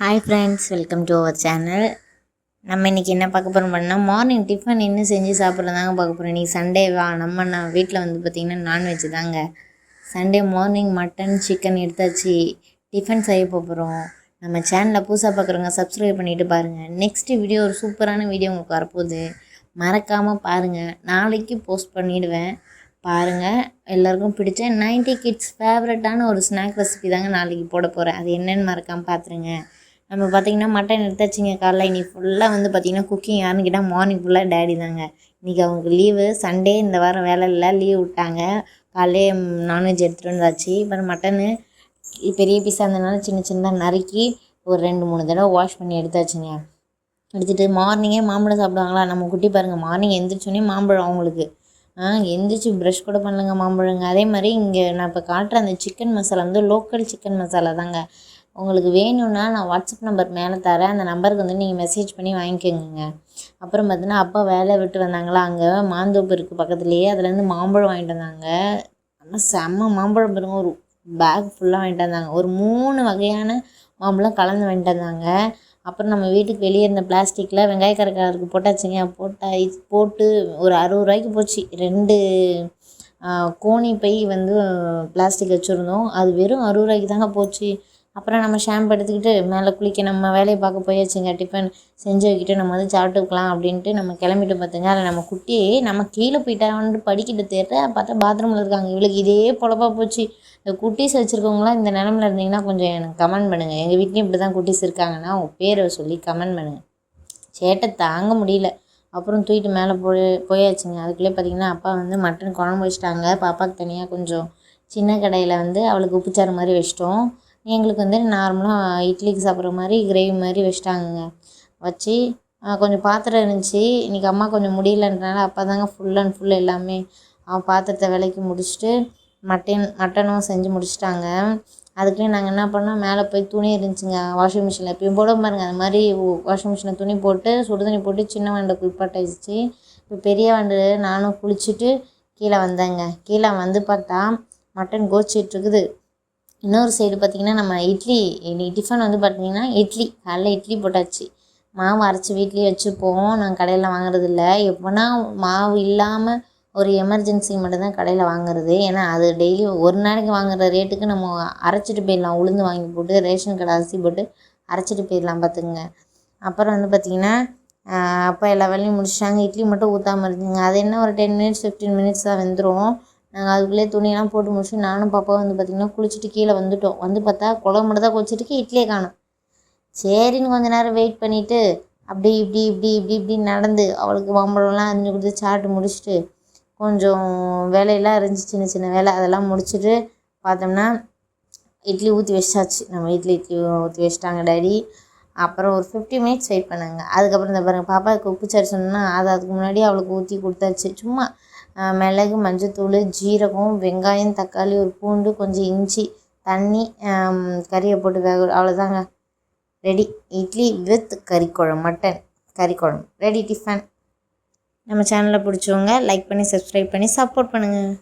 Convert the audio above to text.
Hi friends, welcome to our channel. நம்ம இன்றைக்கி என்ன பார்க்க போகிறோம் பண்ணால் மார்னிங் டிஃபன் இன்னும் செஞ்சு சாப்பிட்றதாங்க பார்க்க போகிறோம். இன்றைக்கி சண்டேவா, நான் வீட்டில் வந்து பார்த்திங்கன்னா நான்வெஜ் தாங்க. சண்டே மார்னிங் மட்டன் சிக்கன் எடுத்தாச்சு. டிஃபன் செய்ய போகிறோம். நம்ம சேனலில் புதுசாக பார்க்குறவங்க சப்ஸ்கிரைப் பண்ணிவிட்டு பாருங்கள். நெக்ஸ்ட்டு வீடியோ ஒரு சூப்பரான வீடியோ உங்களுக்கு வரப்போகுது, மறக்காமல் பாருங்கள். நாளைக்கு போஸ்ட் பண்ணிவிடுவேன், பாருங்கள். எல்லாருக்கும் பிடிச்ச 90 கிட்ஸ் ஃபேவரட்டான ஒரு ஸ்நாக் ரெசிபி தாங்க நாளைக்கு போட போகிறேன். அது என்னென்னு மறக்காமல் பார்த்துருங்க. நம்ம பார்த்திங்கன்னா மட்டன் எடுத்தாச்சுங்க காலைல. இன்றைக்கி ஃபுல்லாக வந்து பார்த்திங்கன்னா குக்கிங் யாருன்னு கேட்டால் மார்னிங் ஃபுல்லாக டேடி தாங்க. இன்றைக்கி அவங்களுக்கு லீவு, சண்டே இந்த வாரம் வேலை இல்லை, லீவ் விட்டாங்க. காலையிலே நான்வெஜ் எடுத்துகிட்டு வந்தாச்சு. இப்போ மட்டனு பெரிய பீஸாக இருந்ததுனால சின்ன சின்னதாக நறுக்கி ஒரு 2-3 தடவை வாஷ் பண்ணி எடுத்தாச்சுங்க. எடுத்துகிட்டு மார்னிங்கே மாம்பழம் சாப்பிடுவாங்களா நம்ம குட்டி பாருங்கள். மார்னிங் எந்திரிச்சோன்னே மாம்பழம் அவங்களுக்கு. எந்திரிச்சு ப்ரஷ் கூட பண்ணலங்க, மாம்பழங்க. அதே மாதிரி இங்கே நான் இப்போ காட்டுற அந்த சிக்கன் மசாலா வந்து லோக்கல் சிக்கன் மசாலா தாங்க. உங்களுக்கு வேணும்னா நான் வாட்ஸ்அப் நம்பர் மேலே தரேன், அந்த நம்பருக்கு வந்து நீங்கள் மெசேஜ் பண்ணி வாங்கிக்கோங்க. அப்புறம் பார்த்தீங்கன்னா அப்பா வேலை விட்டு வந்தாங்களா, அங்கே மாந்தோப்பு இருக்குது பக்கத்துலேயே, அதுலேருந்து மாம்பழம் வாங்கிட்டு வந்தாங்க. ஆனால் செம்ம மாம்பழம் பாருங்க, ஒரு பேக் ஃபுல்லாக வாங்கிட்டு வந்தாங்க. ஒரு 3 வகையான மாம்பழம் கலந்து வாங்கிட்டு வந்தாங்க. அப்புறம் நம்ம வீட்டுக்கு வெளியே இருந்த பிளாஸ்டிக்கில் வெங்காய கரைக்காரருக்கு போட்டாச்சுங்க. போட்டு ஒரு 60 ரூபாய்க்கு போச்சு. 2 கோணி பை வந்து பிளாஸ்டிக் வச்சுருந்தோம், அது வெறும் 60 ரூபாய்க்கு தாங்க போச்சு. அப்புறம் நம்ம ஷாம்பு எடுத்துக்கிட்டு மேலே குளிக்க நம்ம வேலையை பார்க்க போயாச்சுங்க. டிஃபன் செஞ்சு வைக்கிட்டு நம்ம வந்து சாப்பிட்டுக்கலாம் அப்படின்ட்டு நம்ம கிளம்பிட்டு பார்த்துங்க. அதில் நம்ம குட்டி நம்ம கீழே போயிட்டான்ட்டு படிக்கிட்டு தேட்ட பார்த்தா பாத்ரூமில் இருக்காங்க. இவளுக்கு இதே பொழப்பாக போச்சு. இந்த குட்டீஸ் வச்சுருக்கவங்களாம் இந்த நிலமையில் இருந்தீங்கன்னா கொஞ்சம் எனக்கு கமெண்ட் பண்ணுங்கள். எங்கள் வீட்லேயும் இப்படி தான் குட்டீஸ் இருக்காங்கன்னா அவங்க பேரை சொல்லி கமெண்ட் பண்ணுங்கள். சேட்டை தாங்க முடியல. அப்புறம் தூக்கிட்டு மேலே போயாச்சுங்க. அதுக்குள்ளே பார்த்திங்கன்னா அப்பா வந்து மட்டன் குழம்பு வச்சிட்டாங்க. பாப்பாவுக்கு தனியாக கொஞ்சம் சின்ன கடையில் வந்து அவளுக்கு உப்புச்சாறு மாதிரி வச்சிட்டோம். எங்களுக்கு வந்து நார்மலாக இட்லிக்கு சாப்பிட்ற மாதிரி கிரேவி மாதிரி வச்சிட்டாங்கங்க. வச்சு கொஞ்சம் பாத்திரம் இருந்துச்சு. இன்றைக்கி அம்மா கொஞ்சம் முடியலன்றனால அப்பா தாங்க ஃபுல் அண்ட் ஃபுல் எல்லாமே பாத்திரத்தை விலைக்கு முடிச்சுட்டு மட்டனும் செஞ்சு முடிச்சிட்டாங்க. அதுக்குள்ளே நாங்கள் என்ன பண்ணோம், மேலே போய் துணி இருந்துச்சுங்க வாஷிங் மிஷினில். எப்பயும் போட பாருங்க, அது மாதிரி வாஷிங் மிஷினில் துணி போட்டு சுடுதண்ணி போட்டு சின்ன வண்டை குளிப்பாட்டாச்சு. இப்போ பெரிய வண்டு நானும் குளிச்சுட்டு கீழே வந்தேங்க. கீழே வந்து பார்த்தா மட்டன் கோச்சிட்ருக்குது. இன்னொரு சைடு பார்த்திங்கன்னா நம்ம இன்றைக்கி டிஃபன் வந்து பார்த்திங்கன்னா காலைல இட்லி போட்டாச்சு. மாவு அரைச்சி வீட்லேயே வச்சுப்போம், நாங்கள் கடையில் வாங்குறதில்ல. எப்போனா மாவு இல்லாமல் ஒரு எமர்ஜென்சி மட்டும்தான் கடையில் வாங்குறது. ஏன்னா அது டெய்லி ஒரு நாளைக்கு வாங்குகிற ரேட்டுக்கு நம்ம அரைச்சிட்டு போயிடலாம். உளுந்து வாங்கி போட்டு ரேஷன் கடை அரிசி போட்டு அரைச்சிட்டு போயிடலாம் பார்த்துக்குங்க. அப்புறம் வந்து பார்த்திங்கன்னா அப்போ எல்லா வேலையும் முடிச்சிட்டாங்க. இட்லி மட்டும் ஊற்றாமல் இருந்துங்க. அது என்ன ஒரு 10 மினிட்ஸ் 15 மினிட்ஸ் தான் வெந்துடும். நாங்கள் அதுக்குள்ளே துணியெல்லாம் போட்டு முடிச்சு நானும் பாப்பா வந்து பார்த்திங்கன்னா குளிச்சுட்டு கீழே வந்துவிட்டோம். வந்து பார்த்தா குழம்பு மட்டும் தான் கொச்சிட்டு இட்லியே காணும். சரின்னு கொஞ்சம் நேரம் வெயிட் பண்ணிவிட்டு அப்படி இப்படி நடந்து அவளுக்கு மாம்பழம்லாம் அரிஞ்சு கொடுத்து சாப்பிட்டு முடிச்சுட்டு கொஞ்சம் வேலையெல்லாம் இருந்துச்சு, சின்ன சின்ன வேலை, அதெல்லாம் முடிச்சுட்டு பார்த்தோம்னா இட்லி ஊற்றி வச்சாச்சு. நம்ம வீட்டில் இட்லி ஊற்றி வச்சிட்டாங்க டாடி. அப்புறம் ஒரு 50 மினிட்ஸ் வெயிட் பண்ணாங்க. அதுக்கப்புறம் இந்த பாருங்கள் பாப்பாவுக்கு உப்புச்சாறு சொன்னால் அதுக்கு முன்னாடி அவளுக்கு ஊற்றி கொடுத்தாச்சு. சும்மா மிளகு, மஞ்சத்தூள், ஜீரகம், வெங்காயம், தக்காளி, ஒரு பூண்டு, கொஞ்சம் இஞ்சி, தண்ணி, கறியை போட்டு அவ்வளோதாங்க, ரெடி. இட்லி வித் கறிக்குழம்பு, மட்டன் கறிக்குழம்பு ரெடி. டிஃபன் நம்ம சேனலில் பிடிச்சவங்க லைக் பண்ணி சப்ஸ்கிரைப் பண்ணி சப்போர்ட் பண்ணுங்கள்.